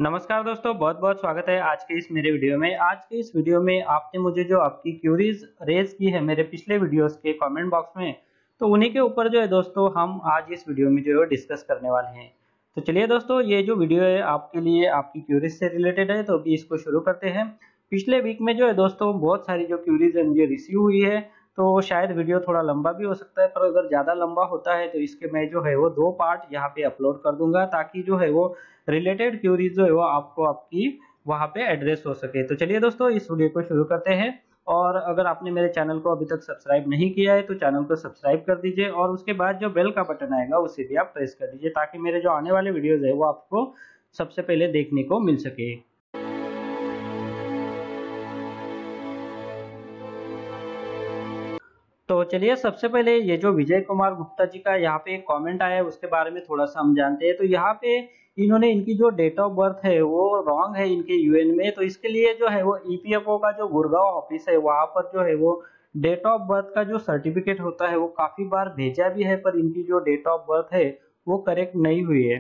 नमस्कार दोस्तों, बहुत बहुत स्वागत है आज के इस मेरे वीडियो में। आज के इस वीडियो में आपने मुझे जो आपकी क्यूरीज रेज की है मेरे पिछले वीडियोस के कमेंट बॉक्स में, तो उन्हीं के ऊपर जो है दोस्तों हम आज इस वीडियो में जो है डिस्कस करने वाले हैं। तो चलिए दोस्तों, ये जो वीडियो है आपके लिए आपकी क्यूरीज से रिलेटेड है, तो अभी इसको शुरू करते हैं। पिछले वीक में जो है दोस्तों बहुत सारी जो क्यूरीज है मुझे रिसीव हुई है, तो शायद वीडियो थोड़ा लंबा भी हो सकता है, पर अगर ज़्यादा लंबा होता है तो इसके मैं जो है वो 2 पार्ट यहाँ पे अपलोड कर दूंगा, ताकि जो है वो रिलेटेड क्यूरीज जो है वो आपको आपकी वहाँ पे एड्रेस हो सके। तो चलिए दोस्तों, इस वीडियो को शुरू करते हैं। और अगर आपने मेरे चैनल को अभी तक सब्सक्राइब नहीं किया है तो चैनल को सब्सक्राइब कर दीजिए, और उसके बाद जो बेल का बटन आएगा उसे भी आप प्रेस कर दीजिए, ताकि मेरे जो आने वाले वीडियोज है वो आपको सबसे पहले देखने को मिल सके। तो चलिए, सबसे पहले ये जो विजय कुमार गुप्ता जी का यहाँ पे एक कमेंट आया है उसके बारे में थोड़ा सा हम जानते हैं। तो यहाँ पे इन्होंने इनकी जो डेट ऑफ बर्थ है वो रॉन्ग है इनके यूएन में, तो इसके लिए जो है वो ईपीएफओ का जो गुड़गांव ऑफिस है वहां पर जो है वो डेट ऑफ बर्थ का जो सर्टिफिकेट होता है वो काफी बार भेजा भी है, पर इनकी जो डेट ऑफ बर्थ है वो करेक्ट नहीं हुई है।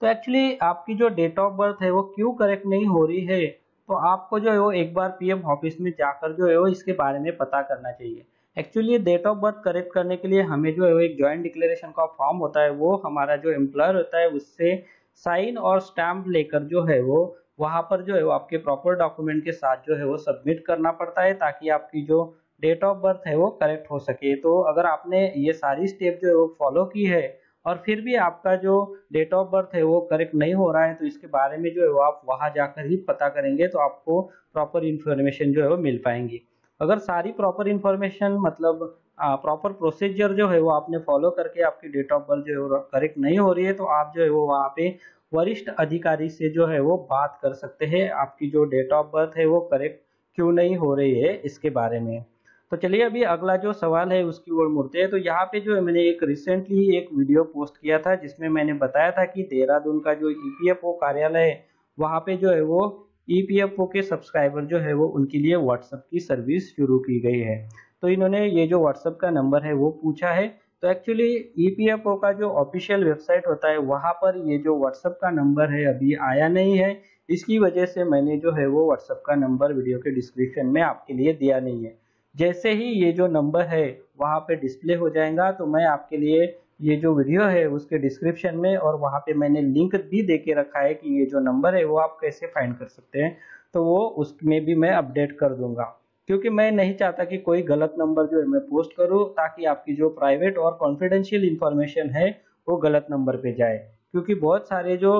तो एक्चुअली आपकी जो डेट ऑफ बर्थ है वो क्यों करेक्ट नहीं हो रही है, तो आपको जो है वो एक बार पीएम ऑफिस में जाकर जो है वो इसके बारे में पता करना चाहिए। Actually date of birth correct करने के लिए हमें जो है वो एक ज्वाइंट डिक्लेरेशन का फॉर्म होता है, वो हमारा जो एम्प्लॉयर होता है उससे साइन और स्टैम्प लेकर जो है वो वहां पर जो है वो आपके प्रॉपर डॉक्यूमेंट के साथ जो है वो सबमिट करना पड़ता है, ताकि आपकी जो डेट ऑफ बर्थ है वो करेक्ट हो सके। तो अगर आपने ये सारी स्टेप जो है वो फॉलो की है और फिर भी आपका जो डेट ऑफ बर्थ है वो करेक्ट नहीं हो रहा है, तो इसके बारे में जो है वो आप वहां जाकर ही पता करेंगे, तो आपको प्रॉपर इन्फॉर्मेशन जो है वो मिल पाएंगी। अगर सारी प्रॉपर इन्फॉर्मेशन मतलब प्रॉपर प्रोसीजर जो है वो आपने फॉलो करके आपकी डेट ऑफ बर्थ जो है वो करेक्ट नहीं हो रही है, तो आप जो है वो वहाँ पे वरिष्ठ अधिकारी से जो है वो बात कर सकते हैं, आपकी जो डेट ऑफ बर्थ है वो करेक्ट क्यों नहीं हो रही है इसके बारे में। तो चलिए, अभी अगला जो सवाल है उसकी ओर मुड़ते हैं। तो यहाँ पे जो है मैंने एक रिसेंटली एक वीडियो पोस्ट किया था जिसमें मैंने बताया था कि देहरादून का जो ईपीएफओ कार्यालय है वहाँ पे जो है वो ईपीएफओ के सब्सक्राइबर जो है वो उनके लिए व्हाट्सएप की सर्विस शुरू की गई है। तो इन्होंने ये जो व्हाट्सएप का नंबर है वो पूछा है। तो एक्चुअली ईपीएफओ का जो ऑफिशियल वेबसाइट होता है वहां पर ये जो व्हाट्सएप का नंबर है अभी आया नहीं है, इसकी वजह से मैंने जो है वो व्हाट्सएप का नंबर वीडियो के डिस्क्रिप्शन में आपके लिए दिया नहीं है। जैसे ही ये जो नंबर है वहां पे डिस्प्ले हो जाएगा तो मैं आपके लिए ये जो वीडियो है उसके डिस्क्रिप्शन में और वहां पे मैंने लिंक भी दे के रखा है कि ये जो नंबर है वो आप कैसे फाइंड कर सकते हैं, तो वो उसमें भी मैं अपडेट कर दूंगा। क्योंकि मैं नहीं चाहता कि कोई गलत नंबर जो है मैं पोस्ट करूं, ताकि आपकी जो प्राइवेट और कॉन्फिडेंशियल इंफॉर्मेशन है वो गलत नंबर पे जाए। क्योंकि बहुत सारे जो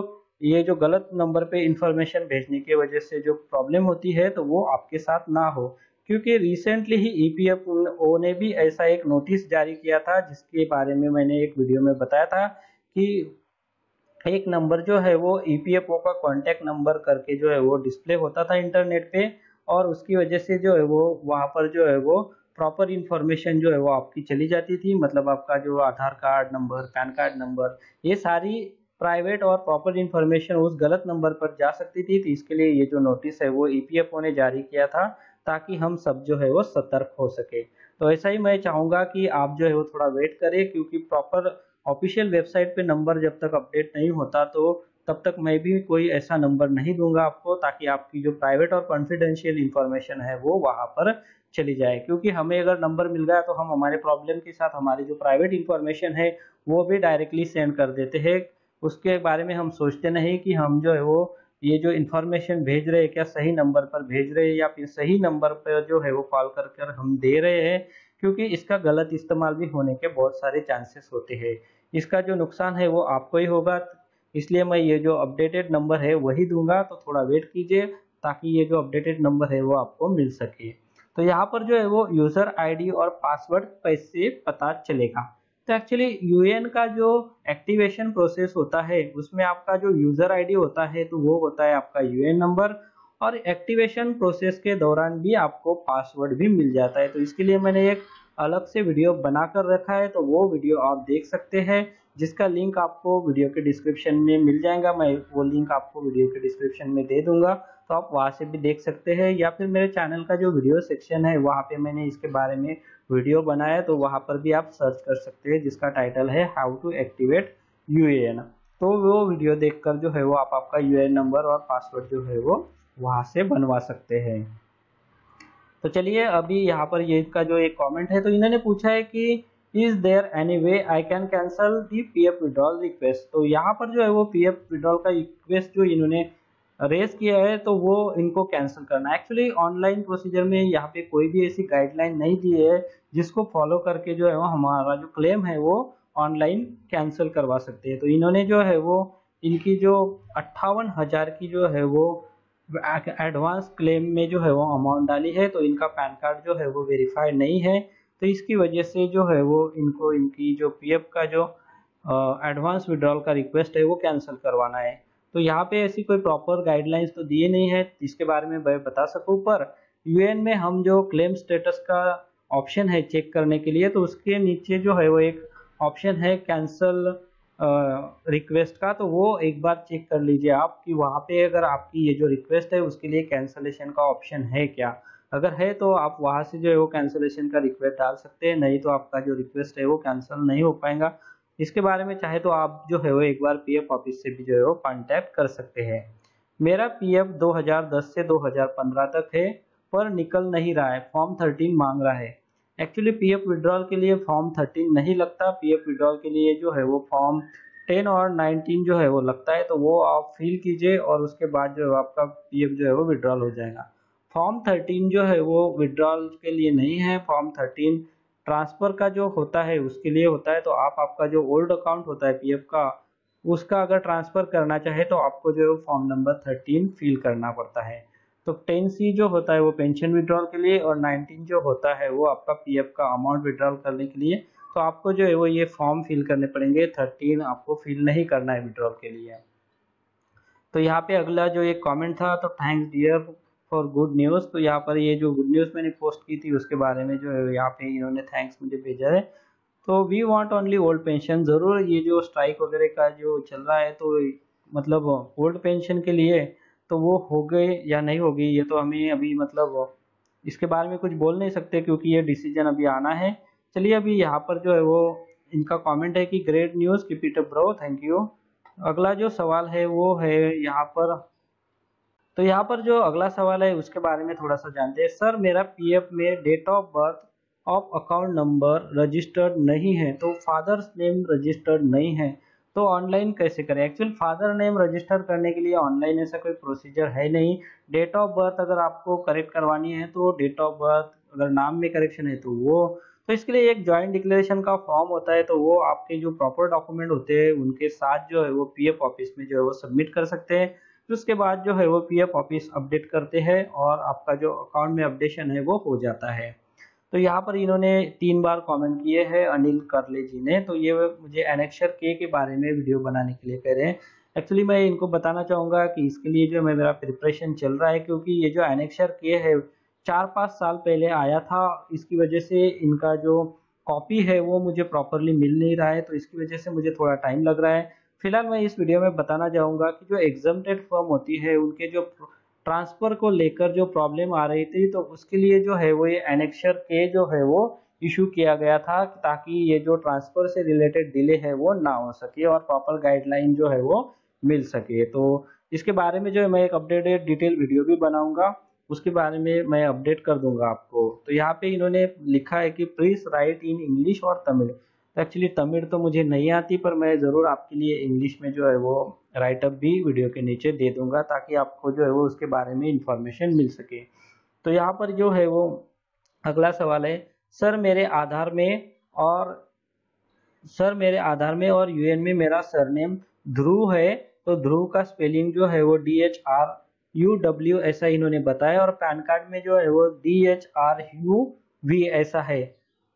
ये जो गलत नंबर पे इंफॉर्मेशन भेजने की वजह से जो प्रॉब्लम होती है तो वो आपके साथ ना हो। क्योंकि रिसेंटली ही ईपीएफओ ने भी ऐसा एक नोटिस जारी किया था जिसके बारे में मैंने एक वीडियो में बताया था कि एक नंबर जो है वो ईपीएफओ का कांटेक्ट नंबर करके जो है वो डिस्प्ले होता था इंटरनेट पे, और उसकी वजह से जो है वो वहाँ पर जो है वो प्रॉपर इंफॉर्मेशन जो है वो आपकी चली जाती थी। मतलब आपका जो Aadhaar card number, PAN card number, ये सारी प्राइवेट और प्रॉपर इंफॉर्मेशन उस गलत नंबर पर जा सकती थी। तो इसके लिए ये जो नोटिस है वो ईपीएफओ ने जारी किया था, ताकि हम सब जो है वो सतर्क हो सके। तो ऐसा ही मैं चाहूंगा कि आप जो है वो थोड़ा वेट करें, क्योंकि प्रॉपर ऑफिशियल वेबसाइट पे नंबर जब तक अपडेट नहीं होता तो तब तक मैं भी कोई ऐसा नंबर नहीं दूंगा आपको, ताकि आपकी जो प्राइवेट और कॉन्फिडेंशियल इंफॉर्मेशन है वो वहां पर चली जाए। क्योंकि हमें अगर नंबर मिल गया तो हम हमारे प्रॉब्लम के साथ हमारी जो प्राइवेट इंफॉर्मेशन है वो भी डायरेक्टली सेंड कर देते हैं। उसके बारे में हम सोचते नहीं कि हम जो है वो ये जो इन्फॉर्मेशन भेज रहे हैं क्या सही नंबर पर भेज रहे हैं या फिर सही नंबर पर जो है वो कॉल कर कर हम दे रहे हैं। क्योंकि इसका गलत इस्तेमाल भी होने के बहुत सारे चांसेस होते हैं। इसका जो नुकसान है वो आपको ही होगा। इसलिए मैं ये जो अपडेटेड नंबर है वही दूंगा, तो थोड़ा वेट कीजिए ताकि ये जो अपडेटेड नंबर है वो आपको मिल सके। तो यहाँ पर जो है वो यूजर आईडी और पासवर्ड कैसे पता चलेगा। तो एक्चुअली यूएएन का जो एक्टिवेशन प्रोसेस होता है उसमें आपका जो यूजर आईडी होता है तो वो होता है आपका यूएएन नंबर, और एक्टिवेशन प्रोसेस के दौरान भी आपको पासवर्ड भी मिल जाता है। तो इसके लिए मैंने एक अलग से वीडियो बनाकर रखा है, तो वो वीडियो आप देख सकते हैं, जिसका लिंक आपको वीडियो के डिस्क्रिप्शन में मिल जाएगा। मैं वो लिंक आपको वीडियो के डिस्क्रिप्शन में दे दूंगा, तो आप वहां से भी देख सकते हैं, या फिर मेरे चैनल का जो वीडियो सेक्शन है वहां पे मैंने इसके बारे में वीडियो बनाया, तो वहां पर भी आप सर्च कर सकते हैं जिसका टाइटल है हाउ टू एक्टिवेट यूएएन। तो वो वीडियो देखकर जो है वो आप आपका यूएएन नंबर और पासवर्ड जो है वो वहां से बनवा सकते हैं। तो चलिए अभी यहाँ पर ये इसका जो एक कमेंट है, तो इन्होंने पूछा है कि is there any way I can cancel the PF withdrawal request. तो यहाँ पर जो है वो पीएफ विड्रॉल का रिक्वेस्ट जो इन्होंने रेज किया है तो वो इनको कैंसिल करना है। एक्चुअली ऑनलाइन प्रोसीजर में यहाँ पे कोई भी ऐसी गाइडलाइन नहीं दी है जिसको फॉलो करके जो है वो हमारा जो क्लेम है वो ऑनलाइन कैंसिल करवा सकते हैं। तो इन्होंने जो है वो इनकी जो 58,000 की जो है वो एडवांस क्लेम में जो है वो अमाउंट डाली है, तो इनका पैन कार्ड जो है वो वेरीफाइड नहीं है, तो इसकी वजह से जो है वो इनको इनकी जो पीएफ का जो एडवांस विड्रॉल का रिक्वेस्ट है वो कैंसिल करवाना है। तो यहाँ पे ऐसी कोई प्रॉपर गाइडलाइंस तो दिए नहीं है जिसके बारे में मैं बता सकूं, पर यूएन में हम जो क्लेम स्टेटस का ऑप्शन है चेक करने के लिए, तो उसके नीचे जो है वो एक ऑप्शन है कैंसल रिक्वेस्ट का, तो वो एक बार चेक कर लीजिए आप कि वहाँ पे अगर आपकी ये जो रिक्वेस्ट है उसके लिए कैंसलेशन का ऑप्शन है क्या। अगर है तो आप वहाँ से जो है वो कैंसलेशन का रिक्वेस्ट डाल सकते हैं, नहीं तो आपका जो रिक्वेस्ट है वो कैंसिल नहीं हो पाएगा। इसके बारे में चाहे तो आप जो है वो एक बार पीएफ ऑफिस से भी जो है वो कॉन्टैक्ट कर सकते हैं। मेरा पीएफ 2010 से 2015 तक है पर निकल नहीं रहा है, फॉर्म 13 मांग रहा है। एक्चुअली पीएफ विड्रॉल के लिए फॉर्म 13 नहीं लगता, पीएफ विड्रॉल के लिए जो है वो फॉर्म 10 और 19 जो है वो लगता है, तो वो आप फिल कीजिए और उसके बाद जो है आपका पीएफ जो है वो विड्रॉल हो जाएगा। फॉर्म 13 जो है वो विड्रॉल के लिए नहीं है, फॉर्म 13 ट्रांसफर का जो होता है उसके लिए होता है। तो आप आपका जो ओल्ड अकाउंट होता है पीएफ का, उसका अगर ट्रांसफर करना चाहे तो आपको जो है फॉर्म नंबर 13 फिल करना पड़ता है। तो 10C जो होता है वो पेंशन विड्रॉल के लिए और 19 जो होता है वो आपका पीएफ का अमाउंट विड्रॉल करने के लिए। तो आपको जो है वो ये फॉर्म फिल करने पड़ेंगे, 13 आपको फिल नहीं करना है विड्रॉल के लिए। तो यहाँ पे अगला जो एक कमेंट था, तो thanks dear for good news. तो यहाँ पर ये जो गुड न्यूज़ मैंने पोस्ट की थी उसके बारे में जो है यहाँ पे इन्होंने थैंक्स मुझे भेजा है। तो we want only old pension, ज़रूर ये जो स्ट्राइक वगैरह का जो चल रहा है तो मतलब ओल्ड पेंशन के लिए तो वो हो गए या नहीं होगी ये तो हमें अभी मतलब इसके बारे में कुछ बोल नहीं सकते क्योंकि ये डिसीजन अभी आना है। चलिए अभी यहाँ पर जो है वो इनका कमेंट है कि great news keep it up bro, thank you. अगला जो सवाल है वो है यहाँ पर, तो यहाँ पर जो अगला सवाल है उसके बारे में थोड़ा सा जानते हैं। सर मेरा पीएफ में date of birth of account number registered नहीं है, तो फादर्स नेम रजिस्टर्ड नहीं है, तो ऑनलाइन कैसे करें। एक्चुअल फादर नेम रजिस्टर करने के लिए ऑनलाइन ऐसा कोई प्रोसीजर है नहीं। डेट ऑफ बर्थ अगर आपको करेक्ट करवानी है तो डेट ऑफ बर्थ, अगर नाम में करेक्शन है तो वो, तो इसके लिए एक ज्वाइंट डिक्लेरेशन का फॉर्म होता है, तो वो आपके जो प्रॉपर डॉक्यूमेंट होते हैं उनके साथ जो है वो पीएफ ऑफिस में जो है वो सबमिट कर सकते हैं। फिर उसके बाद जो है वो पीएफ ऑफिस अपडेट करते हैं और आपका जो अकाउंट में अपडेशन है वो हो जाता है। तो यहाँ पर इन्होंने 3 बार कमेंट किए हैं अनिल करले जी ने, तो ये मुझे एनेक्सर के बारे में वीडियो बनाने के लिए कह रहे हैं। एक्चुअली मैं इनको बताना चाहूँगा कि इसके लिए जो मेरा प्रिपरेशन चल रहा है, क्योंकि ये जो एनेक्सर के है 4-5 साल पहले आया था, इसकी वजह से इनका जो कॉपी है वो मुझे प्रॉपरली मिल नहीं रहा है, तो इसकी वजह से मुझे थोड़ा टाइम लग रहा है। फिलहाल मैं इस वीडियो में बताना चाहूँगा कि जो एग्जम्प्टेड फर्म होती है उनके जो ट्रांसफर को लेकर जो प्रॉब्लम आ रही थी, तो उसके लिए जो है वो ये एनेक्सर के जो है वो इशू किया गया था ताकि ये जो ट्रांसफर से रिलेटेड डिले है वो ना हो सके और प्रॉपर गाइडलाइन जो है वो मिल सके। तो इसके बारे में जो है मैं एक अपडेटेड डिटेल वीडियो भी बनाऊंगा, उसके बारे में मैं अपडेट कर दूंगा आपको। तो यहाँ पे इन्होंने लिखा है कि प्लीज राइट इन इंग्लिश और तमिल। एक्चुअली तमिल तो मुझे नहीं आती, पर मैं ज़रूर आपके लिए इंग्लिश में जो है वो राइटअप भी वीडियो के नीचे दे दूंगा ताकि आपको जो है वो उसके बारे में इंफॉर्मेशन मिल सके। तो यहाँ पर जो है वो अगला सवाल है, सर मेरे आधार में और यूएन में मेरा सरनेम ध्रुव है, तो ध्रुव का स्पेलिंग जो है वो DHRUW ऐसा इन्होंने बताया, और पैन कार्ड में जो है वो DHRUV ऐसा है।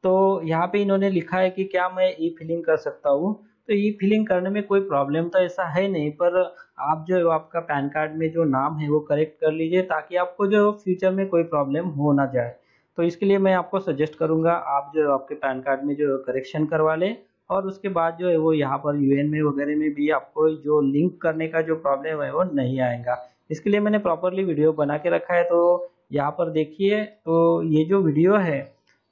तो यहाँ पे इन्होंने लिखा है कि क्या मैं ई फिलिंग कर सकता हूँ, तो ई फिलिंग करने में कोई प्रॉब्लम तो ऐसा है नहीं, पर आप जो है आपका पैन कार्ड में जो नाम है वो करेक्ट कर लीजिए ताकि आपको जो फ्यूचर में कोई प्रॉब्लम हो ना जाए। तो इसके लिए मैं आपको सजेस्ट करूंगा आप जो आपके पैन कार्ड में जो करेक्शन करवा लें, और उसके बाद जो है वो यहाँ पर यूएन में वगैरह में भी आपको जो लिंक करने का जो प्रॉब्लम है वो नहीं आएगा। इसके लिए मैंने प्रॉपरली वीडियो बना के रखा है, तो यहाँ पर देखिए। तो ये जो वीडियो है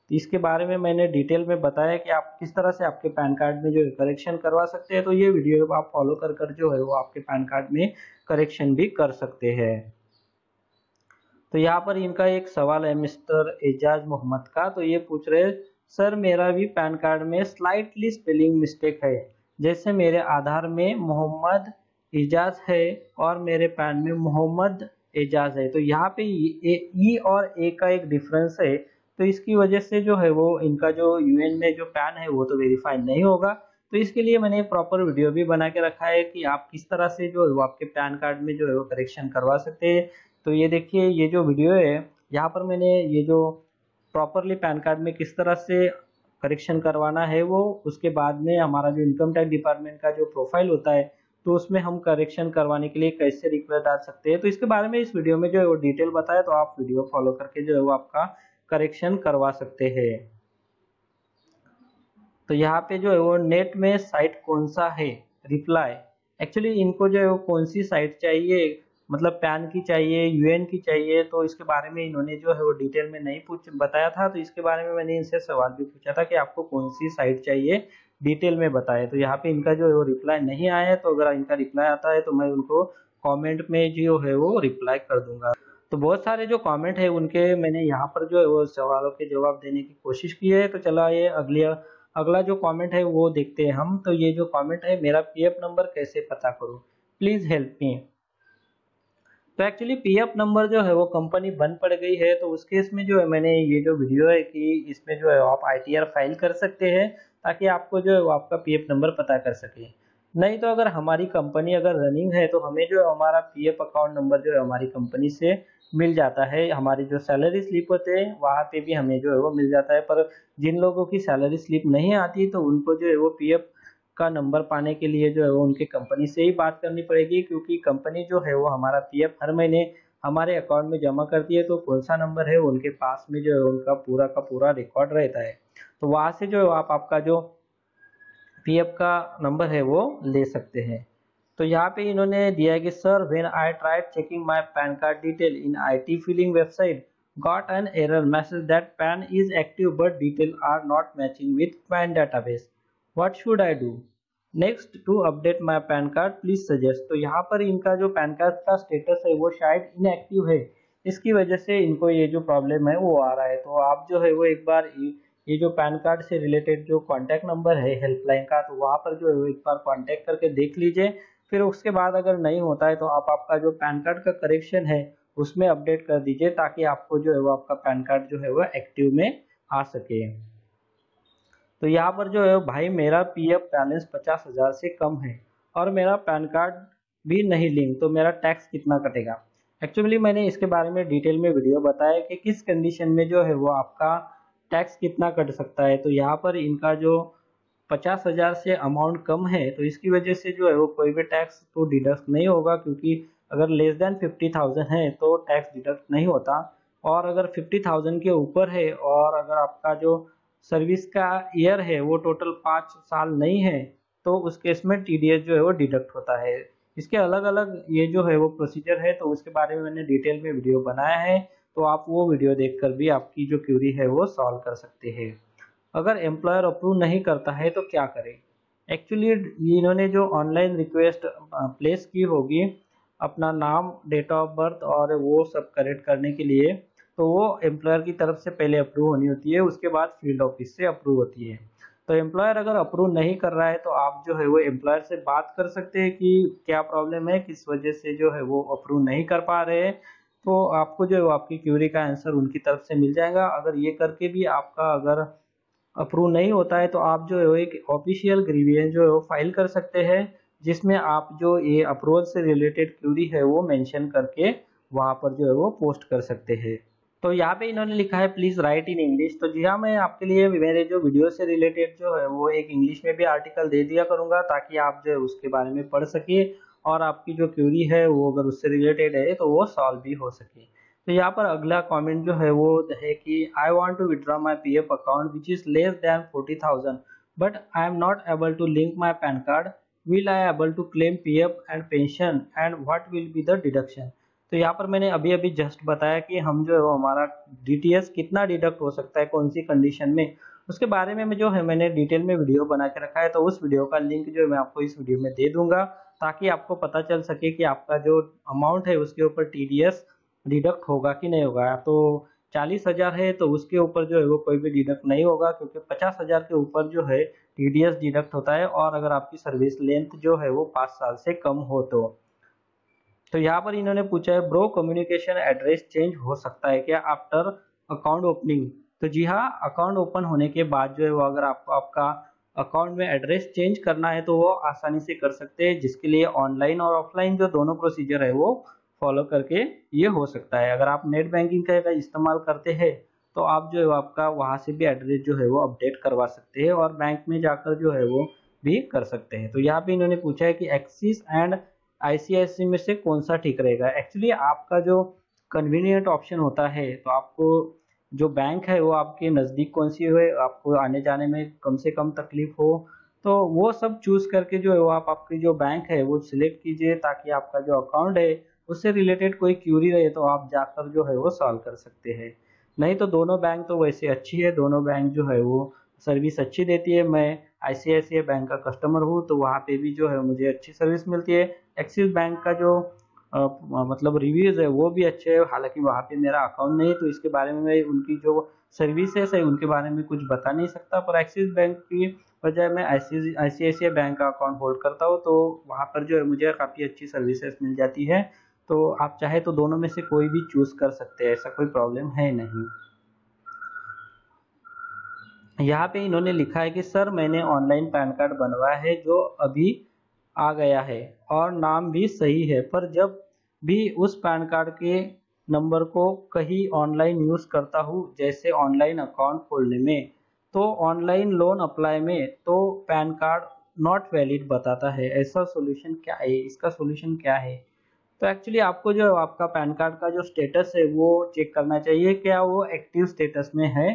इसके बारे में मैंने डिटेल में बताया कि आप किस तरह से आपके पैन कार्ड में जो है करेक्शन करवा सकते हैं। तो ये वीडियो आप फॉलो कर कर जो है वो आपके पैन कार्ड में करेक्शन भी कर सकते हैं। तो यहाँ पर इनका एक सवाल है मिस्टर एजाज मोहम्मद का। तो ये पूछ रहे हैं, सर मेरा भी पैन कार्ड में स्लाइटली स्पेलिंग मिस्टेक है, जैसे मेरे आधार में मोहम्मद एजाज है और मेरे पैन में मोहम्मद एजाज है। तो यहाँ पे ई और ए का एक डिफरेंस है, तो इसकी वजह से जो है वो इनका जो यूएन में जो पैन है वो तो वेरीफाई नहीं होगा। तो इसके लिए मैंने एक प्रॉपर वीडियो भी बना के रखा है कि आप किस तरह से जो है वो आपके पैन कार्ड में जो है वो करेक्शन करवा सकते हैं। तो ये देखिए, ये जो वीडियो है यहाँ पर मैंने ये जो प्रॉपरली पैन कार्ड में किस तरह से करेक्शन करवाना है वो, उसके बाद में हमारा जो इनकम टैक्स डिपार्टमेंट का जो प्रोफाइल होता है तो उसमें हम करेक्शन करवाने के लिए कैसे रिक्वेस्ट डाल सकते हैं, तो इसके बारे में इस वीडियो में जो है वो डिटेल बताया। तो आप वीडियो फॉलो करके जो है वो आपका करेक्शन करवा सकते हैं। तो यहाँ पे जो है वो नेट में साइट कौन सा है, रिप्लाई। एक्चुअली इनको जो है वो कौन सी साइट चाहिए, मतलब पैन की चाहिए, यूएन की चाहिए, तो इसके बारे में इन्होंने जो है वो डिटेल में नहीं बताया था। तो इसके बारे में मैंने इनसे सवाल भी पूछा था कि आपको कौन सी साइट चाहिए, डिटेल में बताए। तो यहाँ पे इनका जो है वो रिप्लाई नहीं आया है। तो अगर इनका रिप्लाई आता है तो मैं उनको कमेंट में जो है वो रिप्लाई कर दूंगा। तो बहुत सारे जो कमेंट है उनके मैंने यहाँ पर जो है वो सवालों के जवाब देने की कोशिश की है। तो चला ये अगला जो कमेंट है वो देखते हैं हम। तो ये जो कमेंट है, मेरा पीएफ नंबर कैसे पता करूं, प्लीज हेल्प मी। तो एक्चुअली पीएफ नंबर जो है वो कंपनी बंद पड़ गई है, तो उस केस में जो है मैंने ये जो वीडियो है कि इसमें जो है आप आईटीआर फाइल कर सकते हैं ताकि आपको जो है वो आपका पीएफ नंबर पता कर सके। नहीं तो अगर हमारी कंपनी अगर रनिंग है तो हमें जो है हमारा पीएफ अकाउंट नंबर जो है हमारी कंपनी से मिल जाता है। हमारी जो सैलरी स्लिप होते हैं वहाँ पे भी हमें जो है वो मिल जाता है। पर जिन लोगों की सैलरी स्लिप नहीं आती तो उनको जो है वो पीएफ का नंबर पाने के लिए जो है वो उनके कंपनी से ही बात करनी पड़ेगी, क्योंकि कंपनी जो है वो हमारा पीएफ हर महीने हमारे अकाउंट में जमा करती है। तो कौन सा नंबर है उनके पास में जो है उनका पूरा का पूरा रिकॉर्ड रहता है। तो वहां से जो है आप आपका जो पीएफ का नंबर है वो ले सकते हैं। तो यहाँ पे इन्होंने दिया है कि sir when I tried checking my PAN card detail in IT filing website got an error message that PAN is active but details are not matching with PAN database. What should I do? Next to update my PAN card, please suggest। तो यहाँ पर इनका जो pan card का status है वो शायद inactive है, इसकी वजह से इनको ये जो प्रॉब्लम है वो आ रहा है। तो आप जो है वो एक बार ये जो पैन कार्ड से रिलेटेड जो कॉन्टैक्ट नंबर है हेल्पलाइन का, तो वहाँ पर जो है वो एक बार कॉन्टैक्ट करके देख लीजिए। फिर उसके बाद अगर नहीं होता है तो आप आपका जो पैन कार्ड का करेक्शन है उसमें अपडेट कर दीजिए ताकि आपको जो है वो आपका पैन कार्ड जो है वो एक्टिव में आ सके। तो यहाँ पर जो है भाई मेरा पीएफ बैलेंस 50,000 से कम है और मेरा पैन कार्ड भी नहीं लिंक, तो मेरा टैक्स कितना कटेगा। एक्चुअली मैंने इसके बारे में डिटेल में वीडियो बताया कि किस कंडीशन में जो है वो आपका टैक्स कितना कट सकता है। तो यहाँ पर इनका जो 50,000 से अमाउंट कम है तो इसकी वजह से जो है वो कोई भी टैक्स तो डिडक्ट नहीं होगा, क्योंकि अगर लेस देन 50,000 है तो टैक्स डिडक्ट नहीं होता। और अगर 50,000 के ऊपर है और अगर आपका जो सर्विस का ईयर है वो टोटल 5 साल नहीं है तो उस केस में टीडीएस जो है वो डिडक्ट होता है। इसके अलग अलग ये जो है वो प्रोसीजर है, तो उसके बारे में मैंने डिटेल में वीडियो बनाया है। तो आप वो वीडियो देखकर भी आपकी जो क्यूरी है वो सॉल्व कर सकते हैं। अगर एम्प्लॉयर अप्रूव नहीं करता है तो क्या करें। एक्चुअली इन्होंने जो ऑनलाइन रिक्वेस्ट प्लेस की होगी अपना नाम, डेट ऑफ बर्थ और वो सब करेक्ट करने के लिए, तो वो एम्प्लॉयर की तरफ से पहले अप्रूव होनी होती है, उसके बाद फील्ड ऑफिस से अप्रूव होती है। तो एम्प्लॉयर अगर अप्रूव नहीं कर रहा है तो आप जो है वो एम्प्लॉयर से बात कर सकते हैं कि क्या प्रॉब्लम है, किस वजह से जो है वो अप्रूव नहीं कर पा रहे हैं। तो आपको जो है वो आपकी क्यूरी का आंसर उनकी तरफ से मिल जाएगा। अगर ये करके भी आपका अगर अप्रूव नहीं होता है तो आप जो है एक ऑफिशियल ग्रीवियंस जो है वो फाइल कर सकते हैं, जिसमें आप जो ये अप्रूवल से रिलेटेड क्यूरी है वो मेंशन करके वहां पर जो है वो पोस्ट कर सकते हैं। तो यहाँ पे इन्होंने लिखा है प्लीज राइट इन इंग्लिश। तो जी हाँ, मैं आपके लिए मेरे जो वीडियो से रिलेटेड जो है वो एक इंग्लिश में भी आर्टिकल दे दिया करूंगा ताकि आप जो है उसके बारे में पढ़ सके और आपकी जो क्यूरी है वो अगर उससे रिलेटेड है तो वो सॉल्व भी हो सके। तो यहाँ पर अगला कमेंट जो है वो है कि I want to withdraw my PF account which is less than 40,000 but I am not able to link my PAN card, will I able to claim PF and pension and what will be the deduction। तो यहाँ पर मैंने अभी अभी just बताया कि हम जो है वो हमारा डीटीएस कितना डिडक्ट हो सकता है कौन सी कंडीशन में, उसके बारे में जो है मैंने डिटेल में वीडियो बना के रखा है। तो उस वीडियो का लिंक जो है मैं आपको इस वीडियो में दे दूंगा, ताकि आपको पता चल सके कि आपका जो अमाउंट है उसके ऊपर टीडीएस डिडक्ट होगा कि नहीं होगा। तो 40,000 है तो उसके ऊपर जो है वो कोई भी डिडक्ट नहीं होगा, क्योंकि 50,000 के ऊपर जो है टीडीएस डिडक्ट होता है, और अगर आपकी सर्विस लेंथ जो है वो 5 साल से कम हो तो यहाँ पर इन्होंने पूछा है ब्रो कम्युनिकेशन एड्रेस चेंज हो सकता है क्या आफ्टर अकाउंट ओपनिंग। तो जी हाँ, अकाउंट ओपन होने के बाद जो है वो अगर आपको आपका अकाउंट में एड्रेस चेंज करना है तो वो आसानी से कर सकते हैं, जिसके लिए ऑनलाइन और ऑफलाइन जो दोनों प्रोसीजर है वो फॉलो करके ये हो सकता है। अगर आप नेट बैंकिंग का इस्तेमाल करते हैं तो आप जो है वो आपका वहाँ से भी एड्रेस जो है वो अपडेट करवा सकते हैं, और बैंक में जाकर जो है वो भी कर सकते हैं। तो यहाँ पे इन्होंने पूछा है कि एक्सिस एंड आईसीआईसी में से कौन सा ठीक रहेगा। एक्चुअली आपका जो कन्वीनियंट ऑप्शन होता है, तो आपको जो बैंक है वो आपके नज़दीक कौन सी है, आपको आने जाने में कम से कम तकलीफ हो, तो वो सब चूज करके जो है वो आप आपकी जो बैंक है वो सिलेक्ट कीजिए, ताकि आपका जो अकाउंट है उससे रिलेटेड कोई क्यूरी रहे तो आप जाकर जो है वो सॉल्व कर सकते हैं। नहीं तो दोनों बैंक तो वैसे अच्छी है, दोनों बैंक जो है वो सर्विस अच्छी देती है। मैं आईसीआईसीआई बैंक का कस्टमर हूँ, तो वहाँ पे भी जो है मुझे अच्छी सर्विस मिलती है। एक्सिस बैंक का जो मतलब रिव्यूज है वो भी अच्छे है, हालांकि वहाँ पे मेरा अकाउंट नहीं है तो इसके बारे में मैं उनकी जो सर्विसेज है उनके बारे में कुछ बता नहीं सकता, पर एक्सिस बैंक की बजाय मैं आईसीआईसीआई बैंक का अकाउंट होल्ड करता हूँ, तो वहाँ पर जो है मुझे काफ़ी अच्छी सर्विसेज मिल जाती है। तो आप चाहे तो दोनों में से कोई भी चूज कर सकते हैं, ऐसा कोई प्रॉब्लम है नहीं। यहाँ पे इन्होंने लिखा है कि सर मैंने ऑनलाइन पैन कार्ड बनवाया है जो अभी आ गया है और नाम भी सही है, पर जब भी उस पैन कार्ड के नंबर को कहीं ऑनलाइन यूज करता हूँ, जैसे ऑनलाइन अकाउंट खोलने में, तो ऑनलाइन लोन अप्लाई में, तो पैन कार्ड नॉट वैलिड बताता है। ऐसा सॉल्यूशन क्या है, इसका सॉल्यूशन क्या है। तो एक्चुअली आपको जो आपका पैन कार्ड का जो स्टेटस है वो चेक करना चाहिए, क्या वो एक्टिव स्टेटस में है,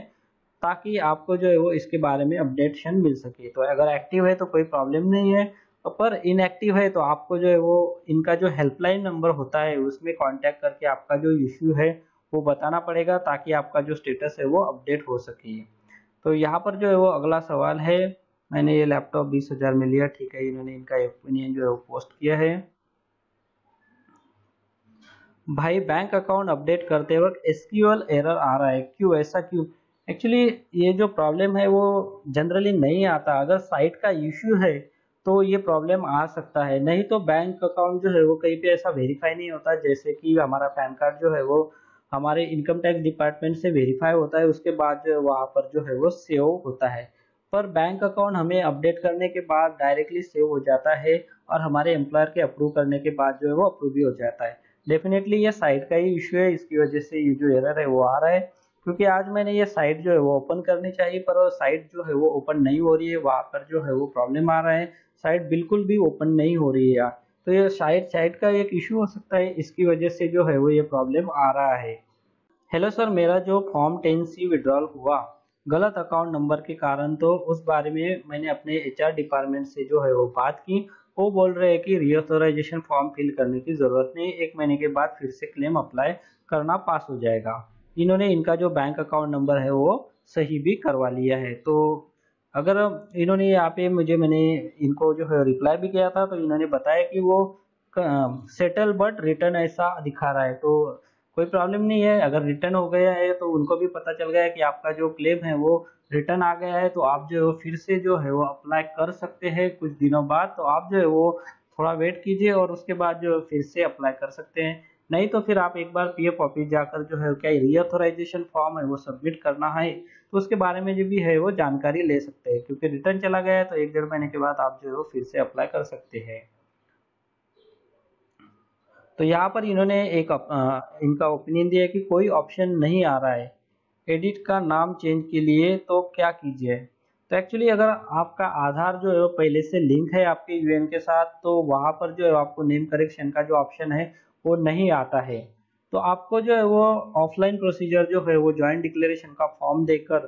ताकि आपको जो है वो इसके बारे में अपडेशन मिल सके। तो अगर एक्टिव है तो कोई प्रॉब्लम नहीं है, पर इनएक्टिव है तो आपको जो है वो इनका जो हेल्पलाइन नंबर होता है उसमें कांटेक्ट करके आपका जो इश्यू है वो बताना पड़ेगा, ताकि आपका जो स्टेटस है वो अपडेट हो सके। तो यहाँ पर जो है वो अगला सवाल है, मैंने ये लैपटॉप 20,000 में लिया, ठीक है, इन्होंने इनका ओपिनियन जो है वो पोस्ट किया है। भाई बैंक अकाउंट अपडेट करते वक्त एसक्यूएल एरर आ रहा है, क्यों, ऐसा क्यों। एक्चुअली ये जो प्रॉब्लम है वो जनरली नहीं आता, अगर साइट का इश्यू है तो ये प्रॉब्लम आ सकता है, नहीं तो बैंक अकाउंट जो है वो कहीं पे ऐसा वेरीफाई नहीं होता। जैसे कि हमारा पैन कार्ड जो है वो हमारे इनकम टैक्स डिपार्टमेंट से वेरीफाई होता है, उसके बाद जो है वहाँ पर जो है वो सेव होता है, पर बैंक अकाउंट हमें अपडेट करने के बाद डायरेक्टली सेव हो जाता है, और हमारे एम्प्लॉयर के अप्रूव करने के बाद जो है वो अप्रूव भी हो जाता है। डेफिनेटली ये साइट का ही इश्यू है, इसकी वजह से ये जो एरर है वो आ रहा है, क्योंकि आज मैंने ये साइट जो है वो ओपन करनी चाहिए, पर वो साइट जो है वो ओपन नहीं हो रही है, वहाँ पर जो है वो प्रॉब्लम आ रहा है, साइट बिल्कुल भी ओपन नहीं हो रही है यार। तो ये शायद साइट का एक इश्यू हो सकता है, इसकी वजह से जो है वो ये प्रॉब्लम आ रहा है। हेलो सर, मेरा जो फॉर्म 10C विड्रॉल हुआ गलत अकाउंट नंबर के कारण, तो उस बारे में मैंने अपने एचआर डिपार्टमेंट से जो है वो बात की। वो बोल रहे हैं कि रीऑथराइजेशन फॉर्म फिल करने की जरूरत नहीं, 1 महीने के बाद फिर से क्लेम अप्लाई करना पास हो जाएगा। इन्होंने इनका जो बैंक अकाउंट नंबर है वो सही भी करवा लिया है। तो अगर इन्होंने यहाँ पे मैंने इनको जो है रिप्लाई भी किया था, तो इन्होंने बताया कि वो सेटल बट रिटर्न ऐसा दिखा रहा है, तो कोई प्रॉब्लम नहीं है। अगर रिटर्न हो गया है तो उनको भी पता चल गया है कि आपका जो क्लेम है वो रिटर्न आ गया है, तो आप जो है फिर से जो है वो अप्लाई कर सकते हैं कुछ दिनों बाद। तो आप जो है वो थोड़ा वेट कीजिए और उसके बाद जो है फिर से अप्लाई कर सकते हैं। नहीं तो फिर आप एक बार पीएफ ऑफिस जाकर जो है क्या रीऑथराइजेशन फॉर्म है वो सबमिट करना है, तो उसके बारे में जो भी है वो जानकारी ले सकते हैं, क्योंकि रिटर्न चला गया है तो 1 डेढ़ महीने के बाद आप जो है वो फिर से अप्लाई कर सकते हैं। तो यहाँ पर इन्होंने इनका ओपिनियन दिया है कि कोई ऑप्शन नहीं आ रहा है एडिट का नाम चेंज के लिए, तो क्या कीजिए। तो एक्चुअली अगर आपका आधार जो है वो पहले से लिंक है आपके यूएन के साथ, तो वहाँ पर जो है आपको नेम करेक्शन का जो ऑप्शन है वो नहीं आता है। तो आपको जो है वो ऑफलाइन प्रोसीजर जो है वो ज्वाइंट डिक्लेरेशन का फॉर्म देकर,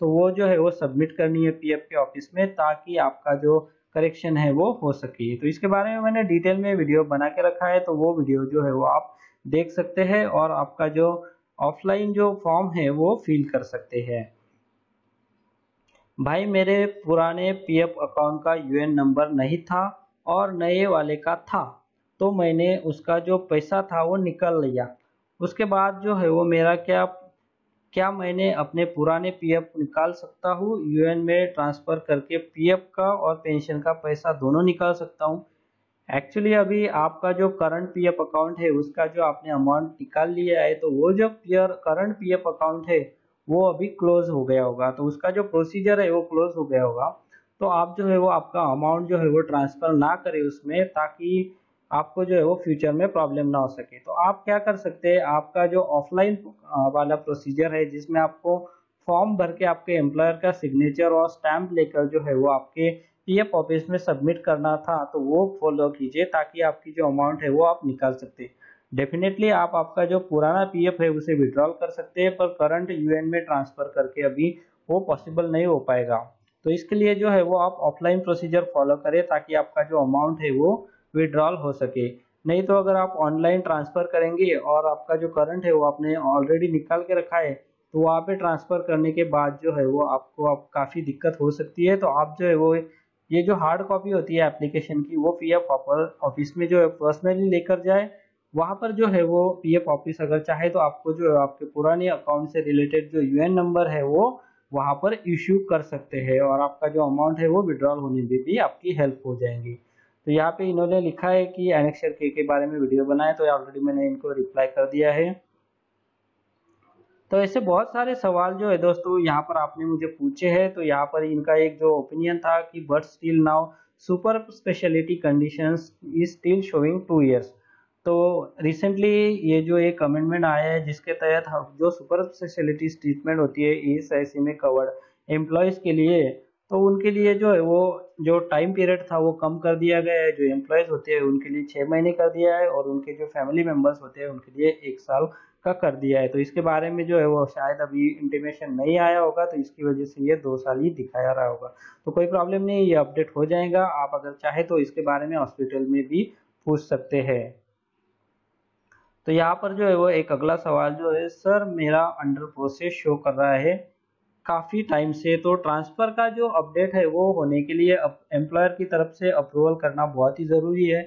तो वो जो है वो सबमिट करनी है पीएफ के ऑफिस में, ताकि आपका जो करेक्शन है वो हो सके। तो इसके बारे में मैंने डिटेल में वीडियो बना के रखा है, तो वो वीडियो जो है वो आप देख सकते हैं और आपका जो ऑफलाइन जो फॉर्म है वो फिल कर सकते हैं। भाई मेरे पुराने पीएफ अकाउंट का यूएन नंबर नहीं था और नए वाले का था, तो मैंने उसका जो पैसा था वो निकाल लिया। उसके बाद जो है वो मेरा क्या क्या मैंने अपने पुराने पीएफ निकाल सकता हूँ यूएन में ट्रांसफर करके पीएफ का और पेंशन का पैसा दोनों निकाल सकता हूँ? एक्चुअली अभी आपका जो करंट पीएफ अकाउंट है उसका जो आपने अमाउंट निकाल लिया है, तो वो जो करंट पीएफ अकाउंट है वो अभी क्लोज हो गया होगा, तो उसका जो प्रोसीजर है वो क्लोज हो गया होगा। तो आप जो है वो आपका अमाउंट जो है वो ट्रांसफर ना करें उसमें, ताकि आपको जो है वो फ्यूचर में प्रॉब्लम ना हो सके। तो आप क्या कर सकते हैं, आपका जो ऑफलाइन वाला प्रोसीजर है जिसमें आपको फॉर्म भर के आपके एम्प्लॉयर का सिग्नेचर और स्टैंप लेकर जो है वो आपके पीएफ ऑफिस में सबमिट करना था, तो वो फॉलो कीजिए ताकि आपकी जो अमाउंट है वो आप निकाल सकते हैं। डेफिनेटली आप आपका जो पुराना पीएफ है उसे विड्रॉल कर सकते हैं, पर करंट यूएन में ट्रांसफर करके अभी वो पॉसिबल नहीं हो पाएगा। तो इसके लिए जो है वो आप ऑफलाइन प्रोसीजर फॉलो करें ताकि आपका जो अमाउंट है वो विड्रॉल हो सके। नहीं तो अगर आप ऑनलाइन ट्रांसफर करेंगे और आपका जो करंट है वो आपने ऑलरेडी निकाल के रखा है, तो वहाँ पे ट्रांसफर करने के बाद जो है वो आपको अब काफ़ी दिक्कत हो सकती है। तो आप जो है वो ये जो हार्ड कॉपी होती है एप्लीकेशन की वो पीएफ ऑफिस में जो है पर्सनली लेकर जाए। वहाँ पर जो है वो पीएफ ऑफिस अगर चाहे तो आपको जो है आपके पुराने अकाउंट से रिलेटेड जो यूएन नंबर है वो वहाँ पर इश्यू कर सकते हैं और आपका जो अमाउंट है वो विड्रॉल होने में भी आपकी हेल्प हो जाएंगी। तो यहाँ पे इन्होंने लिखा है कि एनेक्सर के बारे में वीडियो बनाए, तो ऑलरेडी मैंने इनको रिप्लाई कर दिया है। तो ऐसे बहुत सारे सवाल जो है दोस्तों यहाँ पर आपने मुझे पूछे हैं। तो यहाँ पर इनका एक जो ओपिनियन था कि but still now super speciality conditions is still showing 2 years। तो रिसेंटली ये जो एक अमेंडमेंट आया है जिसके तहत जो सुपर स्पेशलिटी ट्रीटमेंट होती है ईएसआईसी में कवर्ड एम्प्लॉयज़ के लिए, तो उनके लिए जो है वो जो टाइम पीरियड था वो कम कर दिया गया है। जो एम्प्लॉयज़ होते हैं उनके लिए 6 महीने कर दिया है और उनके जो फैमिली मेम्बर्स होते हैं उनके लिए 1 साल का कर दिया है। तो इसके बारे में जो है वो शायद अभी इंटीमेशन नहीं आया होगा, तो इसकी वजह से ये 2 साल ही दिखाया रहा होगा। तो कोई प्रॉब्लम नहीं, ये अपडेट हो जाएगा। आप अगर चाहे तो इसके बारे में हॉस्पिटल में भी पूछ सकते हैं। तो यहाँ पर जो है वो एक अगला सवाल जो है, सर मेरा अंडर प्रोसेस शो कर रहा है काफ़ी टाइम से, तो ट्रांसफ़र का जो अपडेट है वो होने के लिए एम्प्लॉयर की तरफ से अप्रूवल करना बहुत ही ज़रूरी है।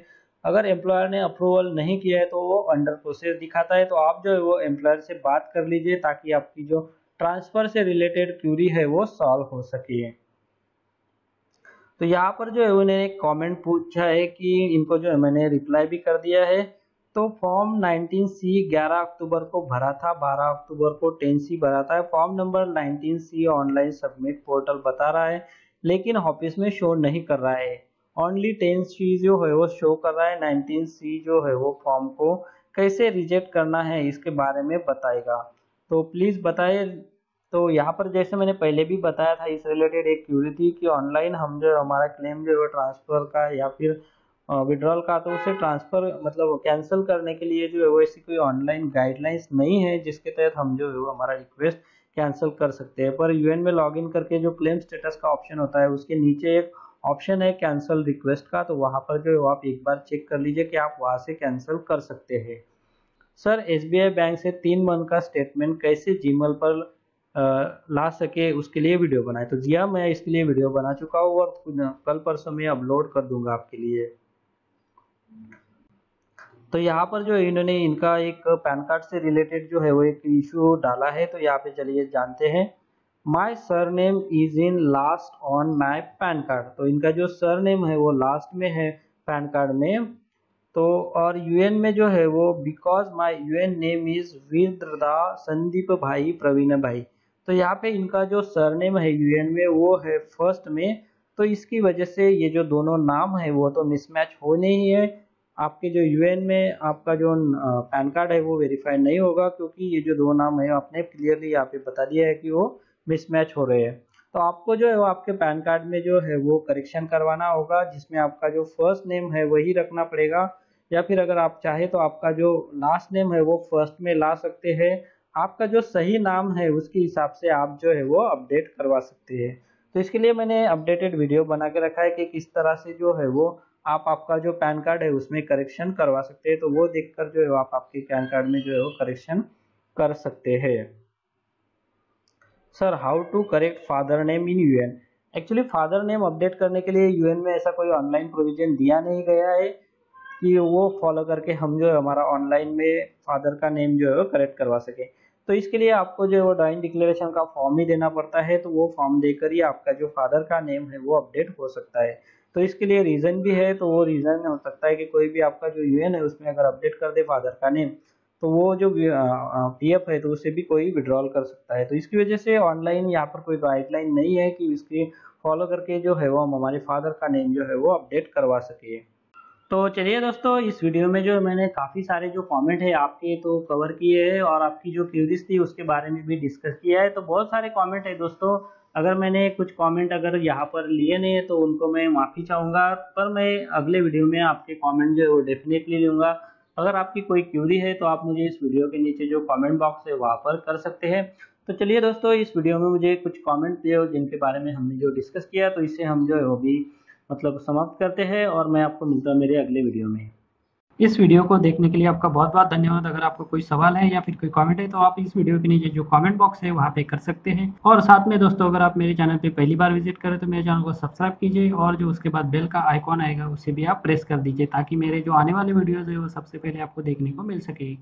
अगर एम्प्लॉयर ने अप्रूवल नहीं किया है तो वो अंडर प्रोसेस दिखाता है। तो आप जो है वो एम्प्लॉयर से बात कर लीजिए ताकि आपकी जो ट्रांसफ़र से रिलेटेड क्यूरी है वो सॉल्व हो सके। तो यहाँ पर जो है उन्होंने एक कमेंट पूछा है कि इनको जो है मैंने रिप्लाई भी कर दिया है। तो फॉर्म 19C 11 अक्टूबर को भरा था, 12 अक्टूबर को 10C भरा था। Form number 19C online submit portal बता रहा है, लेकिन ऑफिस में शो नहीं कर रहा है। ओनली 10C जो है वो शो कर रहा है। 19C जो है वो फॉर्म को कैसे रिजेक्ट करना है इसके बारे में बताएगा। तो प्लीज़ बताइए। तो यहाँ पर जैसे मैंने पहले भी बताया था, इस रिलेटेड एक क्यूरी थी कि ऑनलाइन हम जो हमारा क्लेम जो है ट्रांसफ़र का या फिर विड्रॉल का, तो उसे ट्रांसफ़र मतलब कैंसिल करने के लिए जो है वो ऐसी कोई ऑनलाइन गाइडलाइंस नहीं है जिसके तहत हम जो है वो हमारा रिक्वेस्ट कैंसिल कर सकते हैं। पर यूएन में लॉगिन करके जो क्लेम स्टेटस का ऑप्शन होता है उसके नीचे एक ऑप्शन है कैंसिल रिक्वेस्ट का, तो वहाँ पर जो है आप एक बार चेक कर लीजिए कि आप वहाँ से कैंसिल कर सकते हैं। सर एसबीआई बैंक से 3 मंथ का स्टेटमेंट कैसे जीमेल पर ला सके उसके लिए वीडियो बनाए। तो जी हाँ, मैं इसके लिए वीडियो बना चुका हूँ और कल परसों में अपलोड कर दूंगा आपके लिए। तो यहाँ पर जो इन्होंने इनका एक पैन कार्ड से रिलेटेड जो है वो एक इशू डाला है, तो यहाँ पे चलिए जानते हैं। My surname is in last on my PAN card. तो इनका जो सरनेम है वो लास्ट में है पैन कार्ड में। तो और यूएन में जो है वो because my own name is Veerda Sandeep bhai Praveen भाई। तो यहाँ पे इनका जो सरनेम है यूएन में वो है फर्स्ट में, तो इसकी वजह से ये जो दोनों नाम है वो तो मिसमैच होने ही है। आपके जो यूएन में आपका जो पैन कार्ड है वो वेरीफाई नहीं होगा, क्योंकि ये जो दो नाम है आपने क्लियरली यहाँ पे बता दिया है कि वो मिसमैच हो रहे हैं। तो आपको जो है वो आपके पैन कार्ड में जो है वो करेक्शन करवाना होगा, जिसमें आपका जो फर्स्ट नेम है वही रखना पड़ेगा, या फिर अगर आप चाहे तो आपका जो लास्ट नेम है वो फर्स्ट में ला सकते हैं। आपका जो सही नाम है उसके हिसाब से आप जो है वो अपडेट करवा सकते हैं। तो इसके लिए मैंने अपडेटेड वीडियो बना के रखा है कि किस तरह से जो है वो आप आपका जो पैन कार्ड है उसमें करेक्शन करवा सकते हैं। तो वो देखकर जो है आप आपके पैन कार्ड में जो है वो करेक्शन कर सकते हैं। Sir how to correct father name in UAN. Actually father name update करने के लिए यूएन में ऐसा कोई ऑनलाइन प्रोविजन दिया नहीं गया है कि वो फॉलो करके हम जो है हमारा ऑनलाइन में फादर का नेम जो है वो करेक्ट करवा सके। तो इसके लिए आपको जो है वो ड्राइंग डिक्लेरेशन का फॉर्म ही देना पड़ता है। तो वो फॉर्म देकर ही आपका जो फादर का नेम है वो अपडेट हो सकता है। तो इसके लिए रीज़न भी है। तो वो रीज़न हो सकता है कि कोई भी आपका जो यूएन है उसमें अगर अपडेट कर दे फादर का नेम, तो वो जो पीएफ है तो उससे भी कोई विड्रॉल कर सकता है। तो इसकी वजह से ऑनलाइन यहाँ पर कोई गाइडलाइन नहीं है कि इसकी फॉलो करके जो है वो हम हमारे फादर का नेम जो है वो अपडेट करवा सके। तो चलिए दोस्तों, इस वीडियो में जो मैंने काफ़ी सारे जो कमेंट है आपके तो कवर किए हैं और आपकी जो क्यूरीज थी उसके बारे में भी डिस्कस किया है। तो बहुत सारे कमेंट है दोस्तों, अगर मैंने कुछ कमेंट अगर यहाँ पर लिए नहीं है तो उनको मैं माफ़ी चाहूँगा, पर मैं अगले वीडियो में आपके कमेंट जो है वो डेफिनेटली लूँगा। अगर आपकी कोई क्यूरी है तो आप मुझे इस वीडियो के नीचे जो कमेंट बॉक्स है वहाँ पर कर सकते हैं। तो चलिए दोस्तों, इस वीडियो में मुझे कुछ कमेंट दिए जिनके बारे में हमने जो डिस्कस किया, तो इससे हम जो है वो भी मतलब समाप्त करते हैं और मैं आपको मिलता हूँ मेरे अगले वीडियो में। इस वीडियो को देखने के लिए आपका बहुत बहुत धन्यवाद। अगर आपको कोई सवाल है या फिर कोई कमेंट है तो आप इस वीडियो के नीचे जो कमेंट बॉक्स है वहाँ पे कर सकते हैं। और साथ में दोस्तों, अगर आप मेरे चैनल पे पहली बार विजिट करें तो मेरे चैनल को सब्सक्राइब कीजिए और जो उसके बाद बेल का आइकॉन आएगा उसे भी आप प्रेस कर दीजिए, ताकि मेरे जो आने वाले वीडियोज़ है वो सबसे पहले आपको देखने को मिल सके।